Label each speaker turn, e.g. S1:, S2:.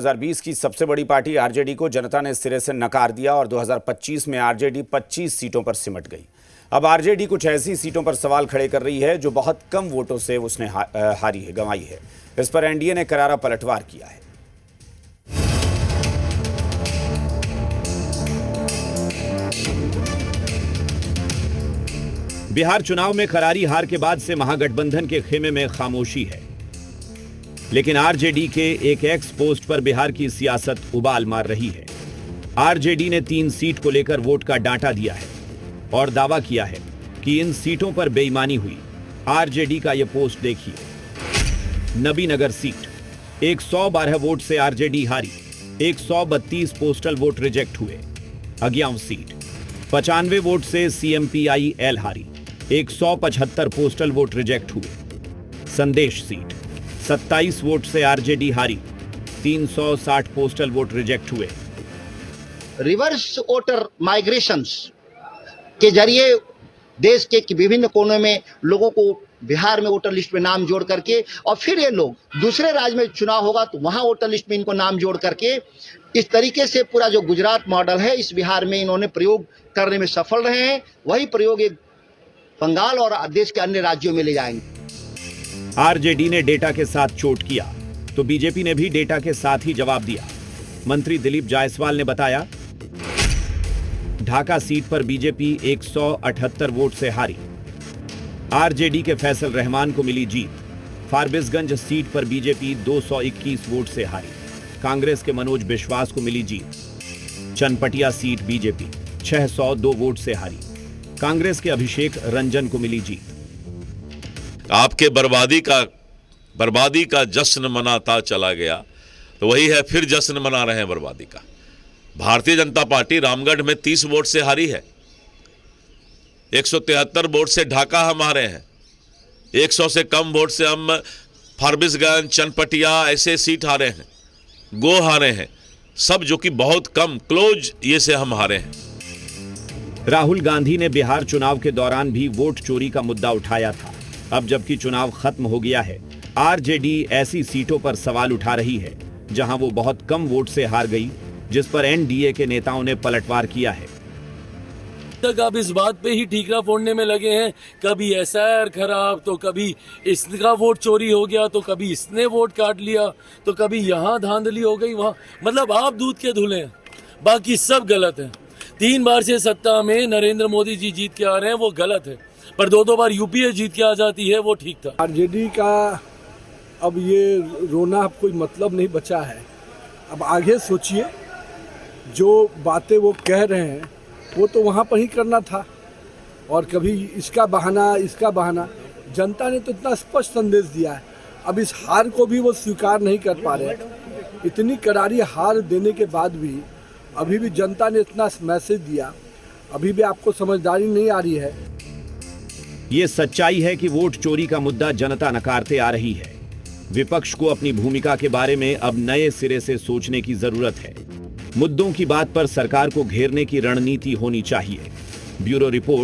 S1: 2020 की सबसे बड़ी पार्टी आरजेडी को जनता ने सिरे से नकार दिया और 2025 में आरजेडी 25 सीटों पर सिमट गई। अब आरजेडी कुछ ऐसी सीटों पर सवाल खड़े कर रही है जो बहुत कम वोटों से उसने गंवाई है। इस पर एनडीए ने करारा पलटवार किया है। बिहार चुनाव में करारी हार के बाद से महागठबंधन के खेमे में खामोशी है, लेकिन आरजेडी के एक एक्स पोस्ट पर बिहार की सियासत उबाल मार रही है। आरजेडी ने 3 सीट को लेकर वोट का डांटा दिया है और दावा किया है कि इन सीटों पर बेईमानी हुई। आरजेडी का यह पोस्ट देखिए। नबीनगर सीट 112 वोट से आरजेडी हारी, 132 पोस्टल वोट रिजेक्ट हुए। अगियाव सीट 95 वोट से सीएमपीआई-एल हारी, 175 पोस्टल वोट रिजेक्ट हुए। संदेश सीट 27 वोट से आरजेडी हारी, 360 पोस्टल वोट रिजेक्ट हुए।
S2: रिवर्स वोटर माइग्रेशंस के जरिए देश के विभिन्न कोनों में लोगों को बिहार में वोटर लिस्ट में नाम जोड़ करके और फिर ये लोग दूसरे राज्य में चुनाव होगा तो वहां वोटर लिस्ट में इनको नाम जोड़ करके इस तरीके से पूरा जो गुजरात मॉडल है इस बिहार में इन्होंने प्रयोग करने में सफल रहे हैं। वही प्रयोग एक बंगाल और देश के अन्य राज्यों में ले जाएंगे।
S1: आरजेडी ने डेटा के साथ चोट किया तो बीजेपी ने भी डेटा के साथ ही जवाब दिया। मंत्री दिलीप जायसवाल ने बताया, ढाका सीट पर बीजेपी 178 वोट से हारी, आरजेडी के फैसल रहमान को मिली जीत। फारबिसगंज सीट पर बीजेपी 221 वोट से हारी, कांग्रेस के मनोज विश्वास को मिली जीत। चनपटिया सीट बीजेपी 602 वोट से हारी, कांग्रेस के अभिषेक रंजन को मिली जीत।
S3: आपके बर्बादी का जश्न मनाता चला गया तो वही है, फिर जश्न मना रहे हैं बर्बादी का। भारतीय जनता पार्टी रामगढ़ में 30 वोट से हारी है, 173 वोट से ढाका हम हारे हैं, 100 से कम वोट से हम फारबिसगंज, चनपटिया ऐसे सीट हारे हैं, गो हारे हैं, सब जो कि बहुत कम क्लोज ये से हम हारे हैं।
S1: राहुल गांधी ने बिहार चुनाव के दौरान भी वोट चोरी का मुद्दा उठाया था। अब जबकि चुनाव खत्म हो गया है, आरजेडी ऐसी सीटों पर सवाल उठा रही है जहां वो बहुत कम वोट से हार गई, जिस पर एनडीए के नेताओं ने पलटवार किया है।
S4: तक आप इस बात पे ही ठीकरा फोड़ने में लगे हैं, कभी एसआईआर खराब तो कभी इसका वोट चोरी हो गया तो कभी इसने वोट काट लिया तो कभी यहाँ धांधली हो गई वहां। मतलब आप दूध के धुले हैं, बाकी सब गलत है। 3 बार से सत्ता में नरेंद्र मोदी जी जीत के आ रहे हैं, वो गलत है, पर 2 बार यूपीए जीत के आ जाती है, वो ठीक था।
S5: आरजेडी का अब ये रोना कोई मतलब नहीं बचा है। अब आगे सोचिए, जो बातें वो कह रहे हैं वो तो वहाँ पर ही करना था, और कभी इसका बहाना। जनता ने तो इतना स्पष्ट संदेश दिया है, अब इस हार को भी वो स्वीकार नहीं कर पा रहे। इतनी करारी हार देने के बाद भी अभी भी जनता ने इतना मैसेज दिया, अभी भी आपको समझदारी नहीं आ रही है।
S1: ये सच्चाई है कि वोट चोरी का मुद्दा जनता नकारते आ रही है। विपक्ष को अपनी भूमिका के बारे में अब नए सिरे से सोचने की जरूरत है। मुद्दों की बात पर सरकार को घेरने की रणनीति होनी चाहिए। Bureau report.